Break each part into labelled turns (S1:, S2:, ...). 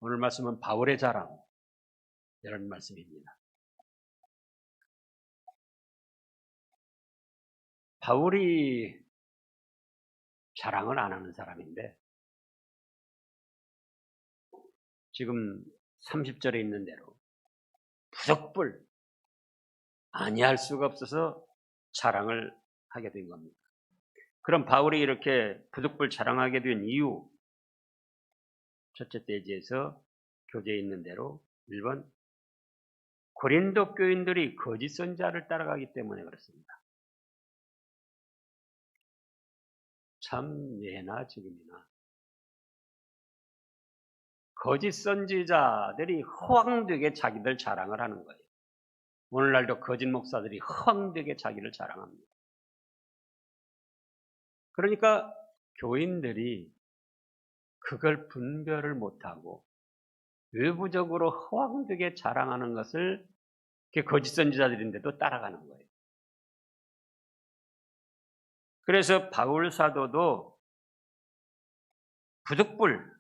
S1: 오늘 말씀은 바울의 자랑, 이런 말씀입니다. 바울이 자랑을 안 하는 사람인데 지금 30절에 있는 대로 부득불 아니할 수가 없어서 자랑을 하게 된 겁니다. 그럼 바울이 이렇게 부득불 자랑하게 된 이유, 첫째 페이지에서 교재에 있는 대로 1번, 고린도 교인들이 거짓 선지자를 따라가기 때문에 그렇습니다. 참 예나 지금이나 거짓 선지자들이 허황되게 자기들 자랑을 하는 거예요. 오늘날도 거짓 목사들이 허황되게 자기를 자랑합니다. 그러니까 교인들이 그걸 분별을 못하고 외부적으로 허황되게 자랑하는 것을 거짓 선지자들인데도 따라가는 거예요. 그래서 바울 사도도 부득불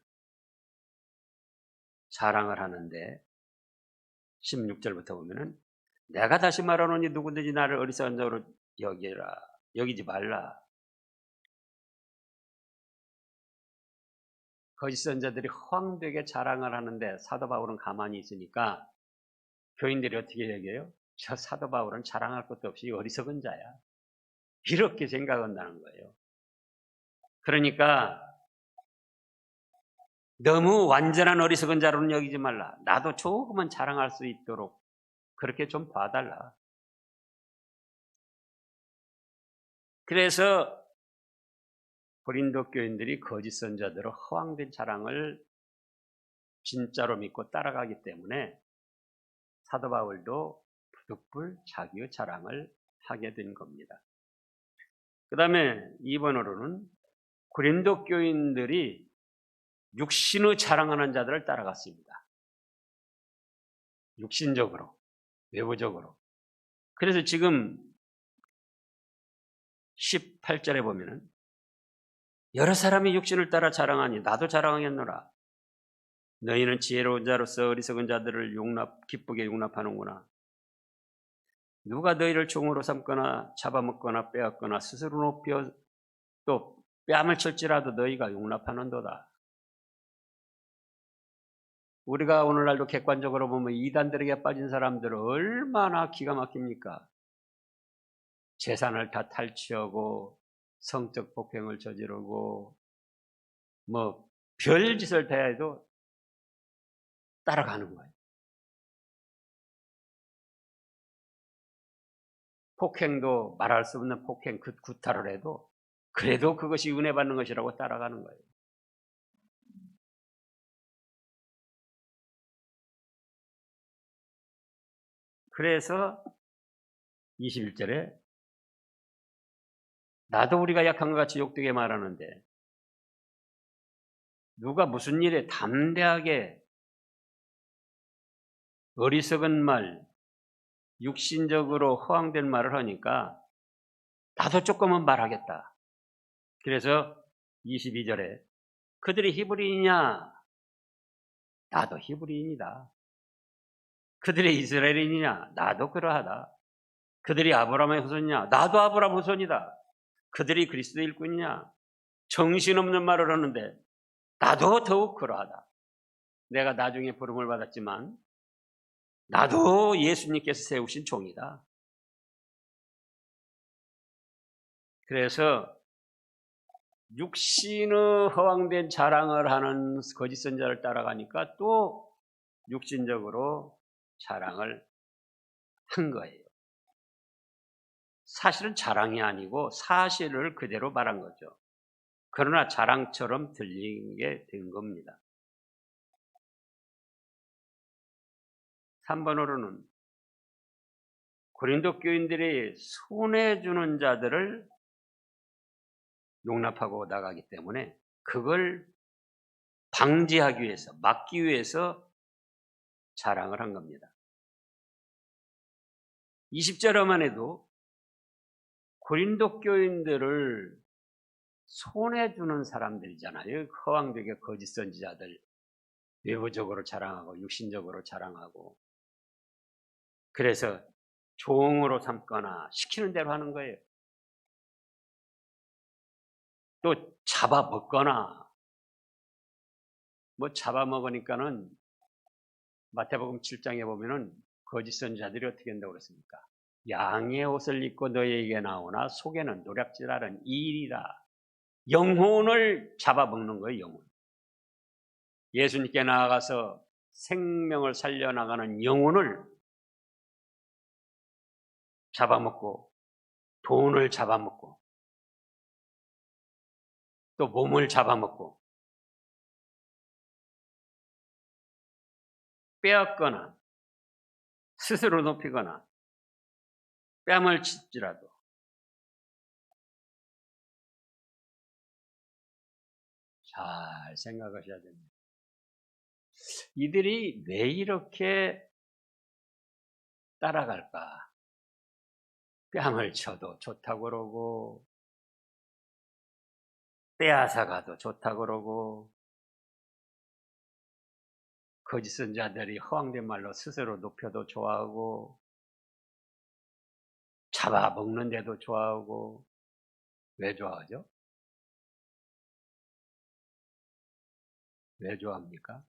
S1: 자랑을 하는데 16절부터 보면은 내가 다시 말하노니 누구든지 나를 어리석은 자로 여기지 말라. 거짓 선지자들이 허황되게 자랑을 하는데 사도 바울은 가만히 있으니까 교인들이 어떻게 얘기해요? 저 사도 바울은 자랑할 것도 없이 어리석은 자야. 이렇게 생각한다는 거예요. 그러니까 너무 완전한 어리석은 자로는 여기지 말라. 나도 조금은 자랑할 수 있도록 그렇게 좀 봐달라. 그래서 고린도 교인들이 거짓 선지자들의 허황된 자랑을 진짜로 믿고 따라가기 때문에 사도 바울도 부득불 자기의 자랑을 하게 된 겁니다. 그 다음에 2번으로는 고린도 교인들이 육신의 자랑하는 자들을 따라갔습니다. 육신적으로, 외부적으로. 그래서 지금 18절에 보면은 여러 사람이 육신을 따라 자랑하니 나도 자랑하겠노라. 너희는 지혜로운 자로서 어리석은 자들을 기쁘게 용납하는구나. 누가 너희를 종으로 삼거나 잡아먹거나 빼앗거나 스스로 높여 또 뺨을 칠지라도 너희가 용납하는도다. 우리가 오늘날도 객관적으로 보면 이단들에게 빠진 사람들은 얼마나 기가 막힙니까? 재산을 다 탈취하고 성적 폭행을 저지르고 뭐 별짓을 다 해도 따라가는 거예요. 폭행도 말할 수 없는 폭행 구타를 해도 그래도 그것이 은혜 받는 것이라고 따라가는 거예요. 그래서 21절에 나도 우리가 약한 것 같이 욕되게 말하는데 누가 무슨 일에 담대하게 어리석은 말, 육신적으로 허황된 말을 하니까 나도 조금은 말하겠다. 그래서 22절에 그들이 히브리인이냐? 나도 히브리인이다. 그들이 이스라엘인이냐? 나도 그러하다. 그들이 아브라함의 후손이냐? 나도 아브라함 후손이다. 그들이 그리스도 일꾼이냐? 정신없는 말을 하는데 나도 더욱 그러하다. 내가 나중에 부름을 받았지만 나도 예수님께서 세우신 종이다. 그래서 육신의 허황된 자랑을 하는 거짓 선지자를 따라가니까 또 육신적으로 자랑을 한 거예요. 사실은 자랑이 아니고 사실을 그대로 말한 거죠. 그러나 자랑처럼 들리게 된 겁니다. 3번으로는 고린도 교인들이 손해주는 자들을 용납하고 나가기 때문에 그걸 방지하기 위해서, 막기 위해서 자랑을 한 겁니다. 20절에만 해도 고린도 교인들을 손해주는 사람들이잖아요. 허황되게 거짓 선지자들. 외부적으로 자랑하고 육신적으로 자랑하고, 그래서 종으로 삼거나 시키는 대로 하는 거예요. 또 잡아먹거나, 뭐 잡아먹으니까는 마태복음 7장에 보면은 거짓 선지자들이 어떻게 한다고 그랬습니까? 양의 옷을 입고 너희에게 나오나 속에는 노략질하는 이일이라. 영혼을 잡아먹는 거예요, 영혼. 예수님께 나아가서 생명을 살려나가는 영혼을 잡아먹고, 돈을 잡아먹고, 또 몸을 잡아먹고, 빼앗거나, 스스로 높이거나, 뺨을 칠지라도 잘 생각하셔야 됩니다. 이들이 왜 이렇게 따라갈까? 뺨을 쳐도 좋다고 그러고, 빼앗아가도 좋다고 그러고, 거짓 선지자들이 허황된 말로 스스로 높여도 좋아하고, 잡아먹는데도 좋아하고. 왜 좋아하죠? 왜 좋아합니까?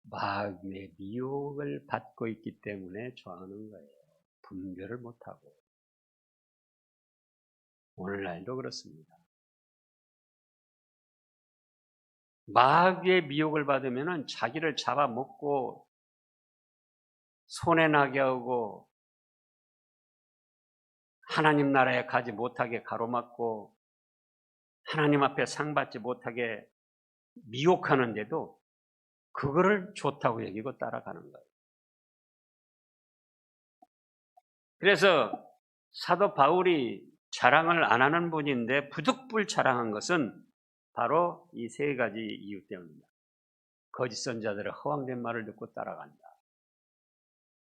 S1: 마귀의 미혹을 받고 있기 때문에 좋아하는 거예요. 분별을 못하고. 오늘날도 그렇습니다. 마귀의 미혹을 받으면 자기를 잡아먹고 손해나게 하고 하나님 나라에 가지 못하게 가로막고 하나님 앞에 상 받지 못하게 미혹하는데도 그거를 좋다고 여기고 따라가는 거예요. 그래서 사도 바울이 자랑을 안 하는 분인데 부득불 자랑한 것은 바로 이 세 가지 이유 때문입니다. 거짓 선지자들의 허황된 말을 듣고 따라간다.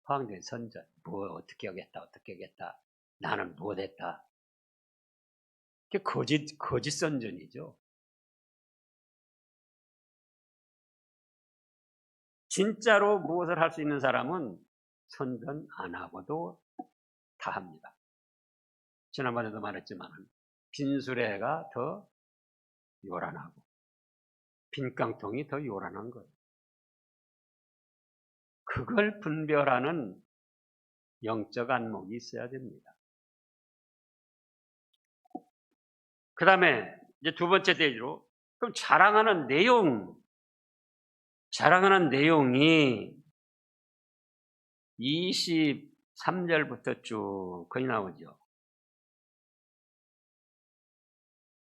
S1: 허황된 선전, 뭐 어떻게 하겠다, 어떻게 하겠다, 나는 못했다. 그게 거짓 선전이죠. 진짜로 무엇을 할 수 있는 사람은 선전 안 하고도 다 합니다. 지난번에도 말했지만 빈수레가 더 요란하고 빈깡통이 더 요란한 거예요. 그걸 분별하는 영적 안목이 있어야 됩니다. 그 다음에 이제 두 번째 대지로, 그럼 자랑하는 내용이 23절부터 쭉 거의 나오죠.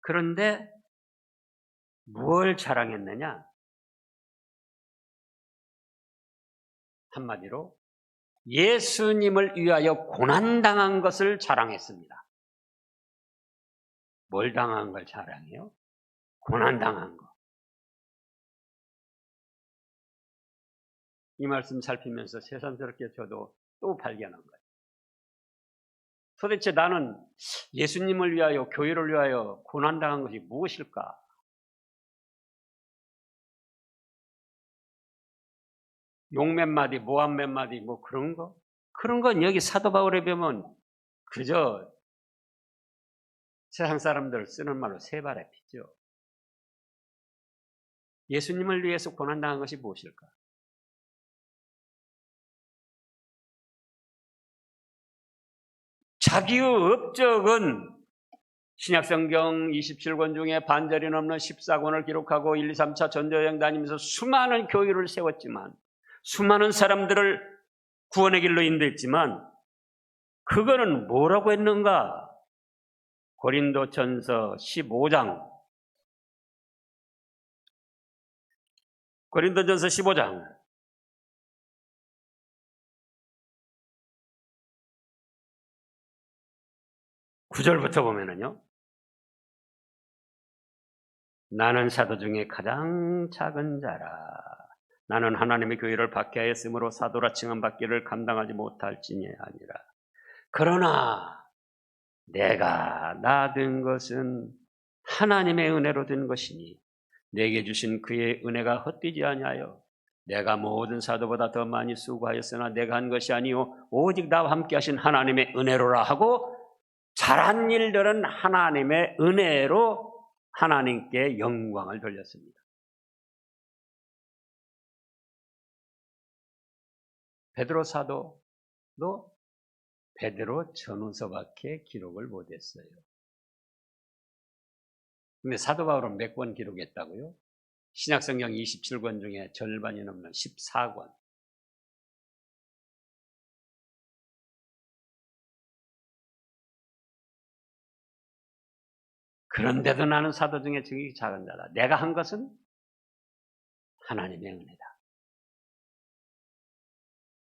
S1: 그런데 뭘 자랑했느냐? 한마디로 예수님을 위하여 고난당한 것을 자랑했습니다. 뭘 당한 걸 자랑해요? 고난당한 거. 이 말씀 살피면서 새삼스럽게 저도 또 발견한 거예요. 도대체 나는 예수님을 위하여, 교회를 위하여 고난당한 것이 무엇일까? 욕 몇 마디, 모함 몇 마디, 뭐 그런 거? 그런 건 여기 사도 바울에 보면 그저 세상 사람들 쓰는 말로 새발의 피죠. 예수님을 위해서 고난당한 것이 무엇일까? 자기의 업적은 신약성경 27권 중에 반절이 넘는 14권을 기록하고 1, 2, 3차 전도여행 다니면서 수많은 교회를 세웠지만, 수많은 사람들을 구원의 길로 인도했지만, 그거는 뭐라고 했는가? 고린도전서 15장 9절부터 보면은요, 나는 사도 중에 가장 작은 자라. 나는 하나님의 교회를 박해하였으므로 사도라 칭함받기를 감당하지 못할지니 아니라. 그러나 내가 나 된 것은 하나님의 은혜로 된 것이니 내게 주신 그의 은혜가 헛되지 아니하여 내가 모든 사도보다 더 많이 수고하였으나 내가 한 것이 아니요 오직 나와 함께 하신 하나님의 은혜로라 하고 잘한 일들은 하나님의 은혜로 하나님께 영광을 돌렸습니다. 베드로 사도도 베드로 전후서밖에 기록을 못했어요. 근데 사도 바울은 몇 권 기록했다고요? 신약성경 27권 중에 절반이 넘는 14권. 그런데도 나는 사도 중에 지극히 작은 자다. 내가 한 것은 하나님의 은혜다.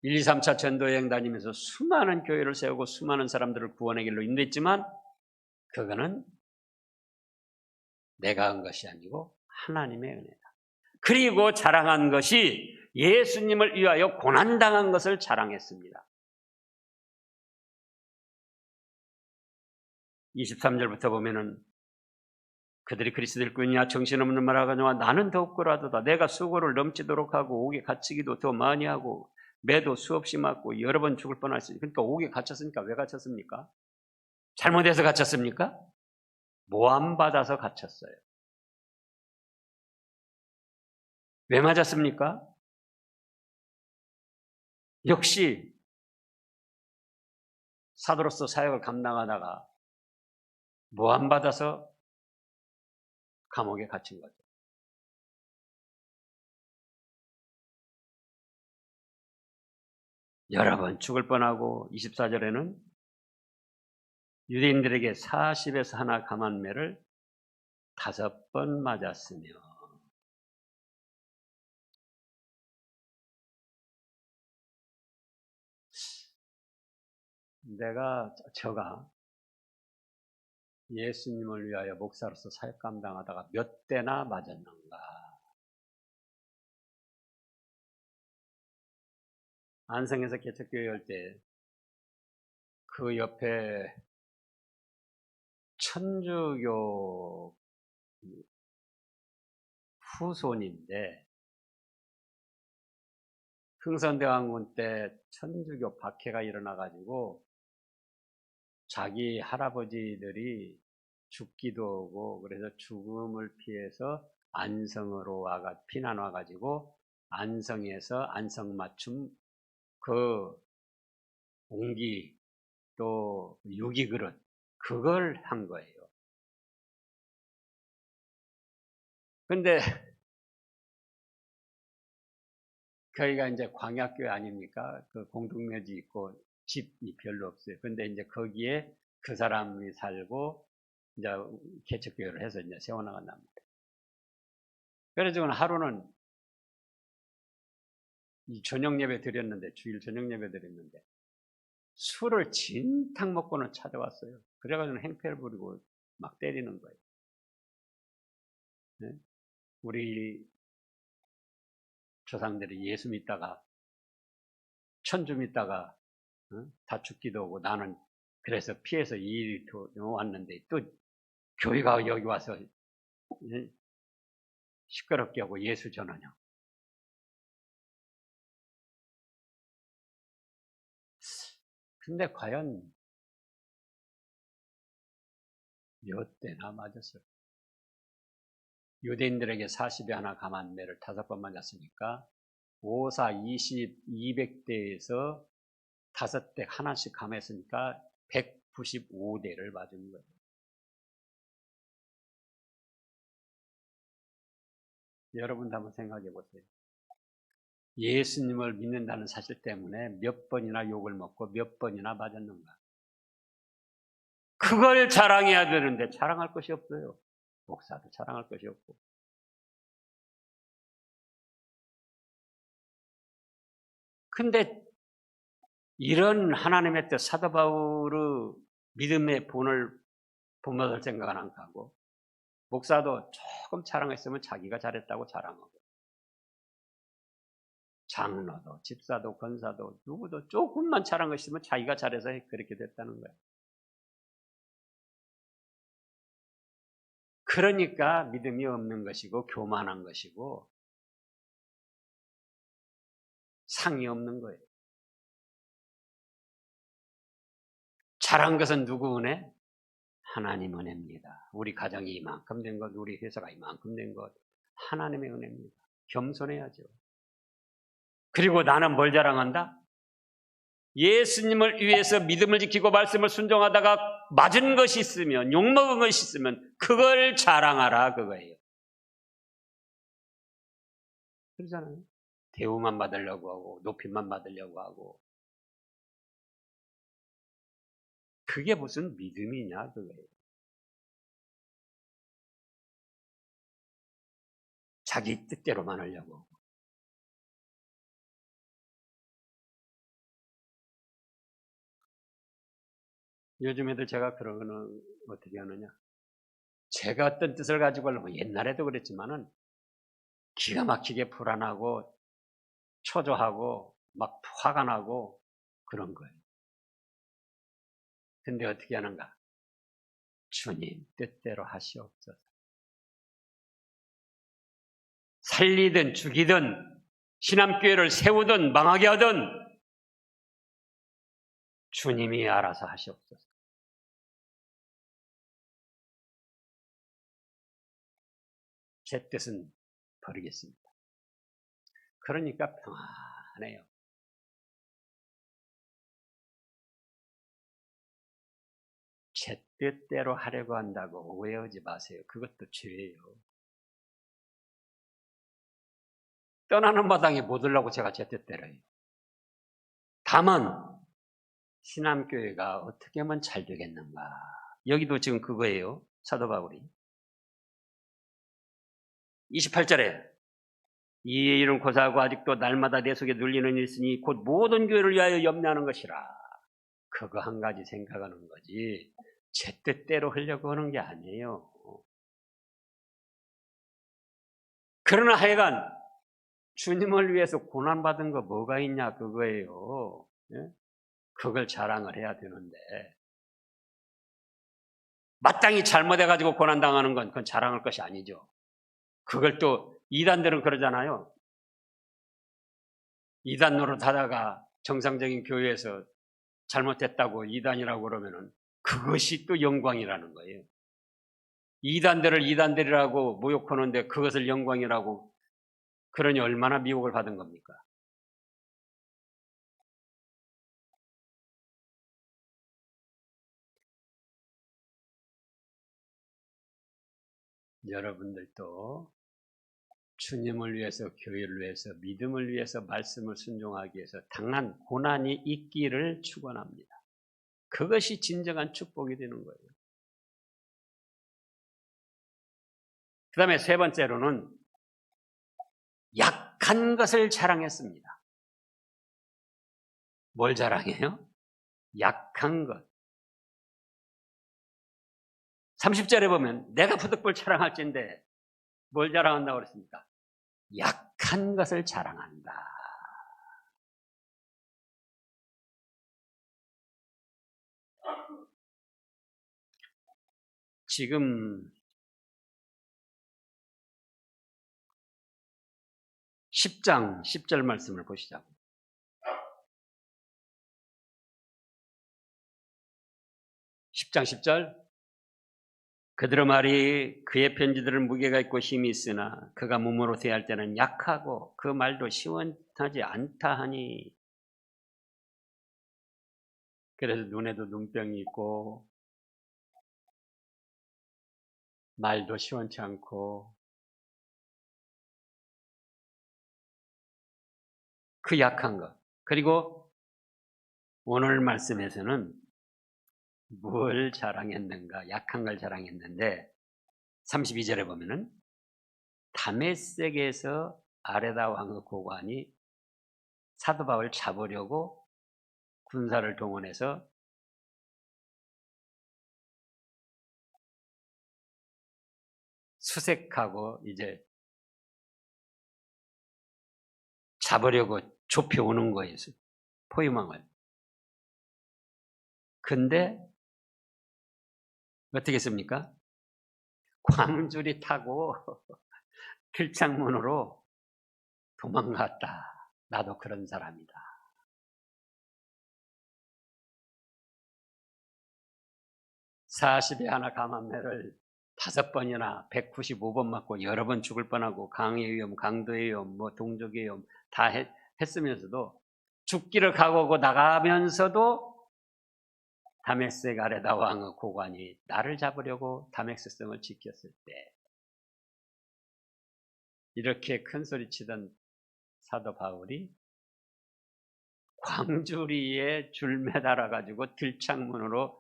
S1: 1, 2, 3차 전도여행 다니면서 수많은 교회를 세우고 수많은 사람들을 구원의 길로 인도했지만 그거는 내가 한 것이 아니고 하나님의 은혜다. 그리고 자랑한 것이 예수님을 위하여 고난당한 것을 자랑했습니다. 23절부터 보면은 그들이 그리스도일 뿐이냐 정신없는 말하거니와 나는 더욱거라도다. 내가 수고를 넘치도록 하고 옥에 갇히기도 더 많이 하고 매도 수없이 맞고 여러 번 죽을 뻔했으니 그러니까 옥에 갇혔으니까 왜 갇혔습니까? 잘못해서 갇혔습니까? 모함받아서 갇혔어요. 왜 맞았습니까? 역시 사도로서 사역을 감당하다가 모함받아서 감옥에 갇힌 거죠. 여러 번 죽을 뻔하고 24절에는 유대인들에게 40에서 하나 감한매를 5번 맞았으며 제가 예수님을 위하여 목사로서 사역 감당하다가 몇 대나 맞았는가. 안성에서 개척교회 할 때 그 옆에 천주교 후손인데 흥선대왕군 때 천주교 박해가 일어나가지고 자기 할아버지들이 죽기도 하고 그래서 죽음을 피해서 안성으로 피난 와가지고 안성에서 안성맞춤 그 공기 또 유기그릇 그걸 한 거예요. 근데 거기가 이제 광약교회 아닙니까? 그 공동묘지 있고 집이 별로 없어요. 근데 이제 거기에 그 사람이 살고 이제 개척교회를 해서 이제 세워나간답니다. 그래서 하루는 이 저녁 예배 드렸는데 주일 저녁 예배 드렸는데 술을 진탕 먹고는 찾아왔어요. 그래가지고 행패를 부리고 막 때리는 거예요. 네? 우리 조상들이 예수 믿다가 천주 믿다가 다 죽기도 하고 나는 그래서 피해서 이 일이 왔는데 또 교회가 여기 와서 시끄럽게 하고 예수 전하냐. 근데 과연 몇 대나 맞았어요. 유대인들에게 40에 하나 감한매를 5번 맞았으니까 5, 4, 20, 200대에서 5대 하나씩 감했으니까 195대를 맞은 거예요. 여러분도 한번 생각해 보세요. 예수님을 믿는다는 사실 때문에 몇 번이나 욕을 먹고 몇 번이나 맞았는가. 그걸 자랑해야 되는데 자랑할 것이 없어요. 목사도 자랑할 것이 없고. 근데 이런 하나님의 뜻, 사도 바울의 믿음의 본을 생각은 안 하고 목사도 조금 자랑했으면 자기가 잘했다고 자랑하고 장로도 집사도 권사도 누구도 조금만 자랑했으면 자기가 잘해서 그렇게 됐다는 거예요. 그러니까 믿음이 없는 것이고 교만한 것이고 상이 없는 거예요. 잘한 것은 누구 은혜? 하나님 은혜입니다. 우리 가정이 이만큼 된 것, 우리 회사가 이만큼 된 것, 하나님의 은혜입니다. 겸손해야죠. 그리고 나는 뭘 자랑한다? 예수님을 위해서 믿음을 지키고 말씀을 순종하다가 맞은 것이 있으면, 욕먹은 것이 있으면 그걸 자랑하라 그거예요. 그러잖아요. 대우만 받으려고 하고 높임만 받으려고 하고 그게 무슨 믿음이냐 그거예요. 자기 뜻대로만 하려고 하고. 요즘 애들 제가 그러고는 어떻게 하느냐. 제가 어떤 뜻을 가지고 하려면 옛날에도 그랬지만은 기가 막히게 불안하고 초조하고 막 화가 나고 그런 거예요. 근데 어떻게 하는가? 주님 뜻대로 하시옵소서. 살리든 죽이든 신암교회를 세우든 망하게 하든 주님이 알아서 하시옵소서. 제 뜻은 버리겠습니다. 그러니까 평안해요. 제 뜻대로 하려고 한다고 오해하지 마세요. 그것도 죄예요. 떠나는 마당에 못 오려고 제가 제 뜻대로 해요. 다만 신암교회가 어떻게 하면 잘 되겠는가. 여기도 지금 그거예요. 사도 바울이. 28절에 이 일은 고사하고 아직도 날마다 내 속에 눌리는 일 있으니 곧 모든 교회를 위하여 염려하는 것이라. 그거 한 가지 생각하는 거지 제 뜻대로 하려고 하는 게 아니에요. 그러나 하여간 주님을 위해서 고난받은 거 뭐가 있냐 그거예요. 예? 그걸 자랑을 해야 되는데 마땅히 잘못해가지고 고난당하는 건 그건 자랑할 것이 아니죠. 그걸 또 이단들은 그러잖아요. 이단 노릇하다가 정상적인 교회에서 잘못했다고 이단이라고 그러면은 그것이 또 영광이라는 거예요. 이단들을 이단들이라고 모욕하는데 그것을 영광이라고 그러니 얼마나 미혹을 받은 겁니까? 여러분들도 주님을 위해서, 교회를 위해서, 믿음을 위해서, 말씀을 순종하기 위해서 당한 고난이 있기를 축원합니다. 그것이 진정한 축복이 되는 거예요. 그 다음에 세 번째로는 약한 것을 자랑했습니다. 뭘 자랑해요? 약한 것. 30절에 보면 내가 부득불 자랑할진데 뭘 자랑한다고 그랬습니까? 약한 것을 자랑한다. 지금 10장 10절 말씀을 보시자고. 10장 10절 그들의 말이 그의 편지들은 무게가 있고 힘이 있으나 그가 몸으로 대할 때는 약하고 그 말도 시원하지 않다 하니 그래서 눈에도 눈병이 있고 말도 시원치 않고 그 약한 것. 그리고 오늘 말씀에서는 뭘 자랑했는가? 약한 걸 자랑했는데 32절에 보면은 다메섹에서 아레다 왕의 고관이 사도 바울을 잡으려고 군사를 동원해서 수색하고 이제 잡으려고 좁혀오는 거예요. 포위망을. 근데 어떻게 했습니까? 광줄이 타고 들창문으로 도망갔다. 나도 그런 사람이다. 40에 하나 감암매를 5번이나 195번 맞고 여러 번 죽을 뻔하고 강의 위험, 강도의 위험, 동족의 위험 다 했으면서도 죽기를 각오하고 나가면서도 다메섹 아레다 왕의 고관이 나를 잡으려고 다메섹성을 지켰을 때 이렇게 큰 소리 치던 사도 바울이 광주리에 줄 매달아 가지고 들창문으로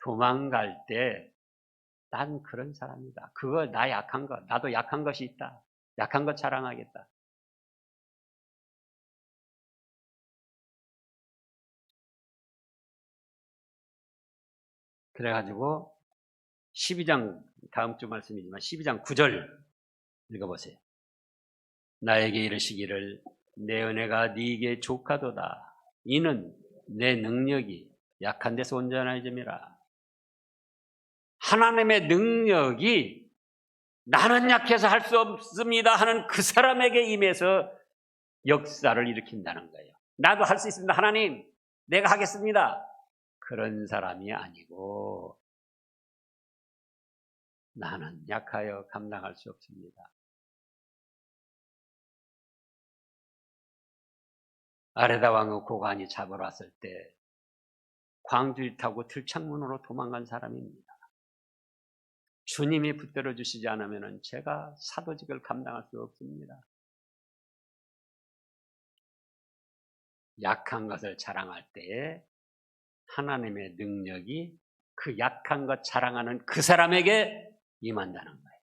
S1: 도망갈 때 난 그런 사람이다. 그거 나 약한 것, 나도 약한 것이 있다. 약한 것 자랑하겠다. 그래가지고 12장 다음 주 말씀이지만 12장 9절 읽어보세요. 나에게 이르시기를 내 은혜가 네게 족하도다. 이는 내 능력이 약한 데서 온전해짐이라. 하나님의 능력이 나는 약해서 할 수 없습니다 하는 그 사람에게 임해서 역사를 일으킨다는 거예요. 나도 할 수 있습니다. 하나님, 내가 하겠습니다. 그런 사람이 아니고 나는 약하여 감당할 수 없습니다. 아레다 왕의 고관이 잡으러 왔을 때 광주리 타고 들창문으로 도망간 사람입니다. 주님이 붙들어 주시지 않으면 제가 사도직을 감당할 수 없습니다. 약한 것을 자랑할 때에 하나님의 능력이 그 약한 것 자랑하는 그 사람에게 임한다는 거예요.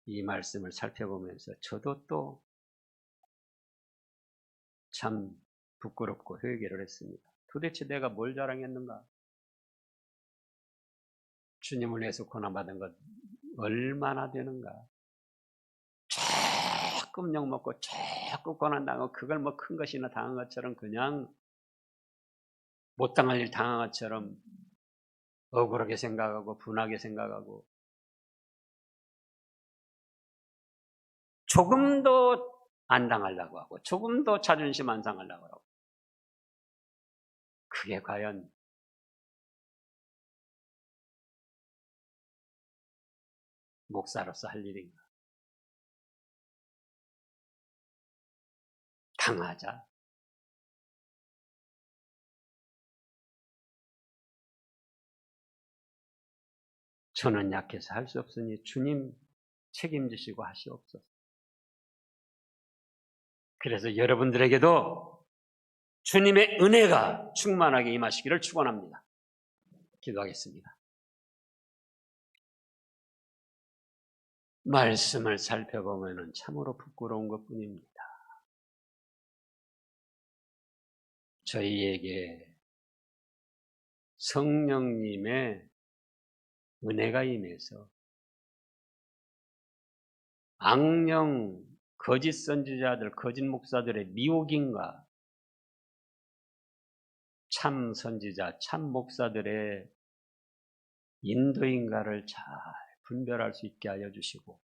S1: 이 말씀을 살펴보면서 저도 또 참 부끄럽고 회개를 했습니다. 도대체 내가 뭘 자랑했는가? 주님을 위해서 고난받은 것 얼마나 되는가? 조금 욕먹고 조금 고난당하고 그걸 뭐 큰 것이나 당한 것처럼 그냥 못 당할 일 당한 것처럼 억울하게 생각하고 분하게 생각하고 조금도 안 당하려고 하고 조금도 자존심 안 상하려고 하고 그게 과연 목사로서 할 일인가? 당하자. 저는 약해서 할 수 없으니 주님 책임지시고 하시옵소서. 그래서 여러분들에게도 주님의 은혜가 충만하게 임하시기를 축원합니다. 기도하겠습니다. 말씀을 살펴보면 참으로 부끄러운 것뿐입니다. 저희에게 성령님의 은혜가 임해서 악령, 거짓 선지자들, 거짓 목사들의 미혹인가 참 선지자, 참 목사들의 인도인가를 잘 분별할 수 있게 하여 주시고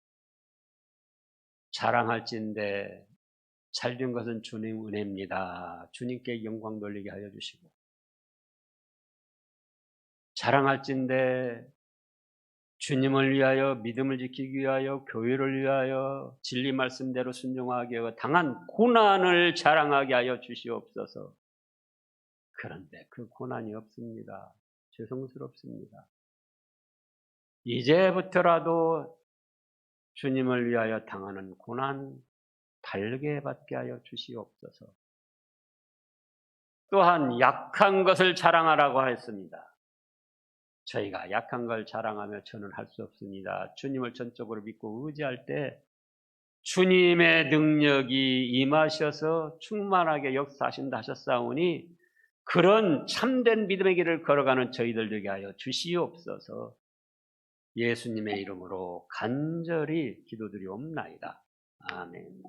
S1: 자랑할진대 잘된 것은 주님 은혜입니다. 주님께 영광 돌리게 하여 주시고 자랑할진대 주님을 위하여 믿음을 지키기 위하여 교회를 위하여 진리 말씀대로 순종하게 하여 당한 고난을 자랑하게 하여 주시옵소서. 그런데 그 고난이 없습니다. 죄송스럽습니다. 이제부터라도 주님을 위하여 당하는 고난 달게 받게 하여 주시옵소서. 또한 약한 것을 자랑하라고 했습니다. 저희가 약한 걸 자랑하며 저는 할 수 없습니다. 주님을 전적으로 믿고 의지할 때 주님의 능력이 임하셔서 충만하게 역사하신다 하셨사오니 그런 참된 믿음의 길을 걸어가는 저희들 되게 하여 주시옵소서. 예수님의 이름으로 간절히 기도드리옵나이다. 아멘.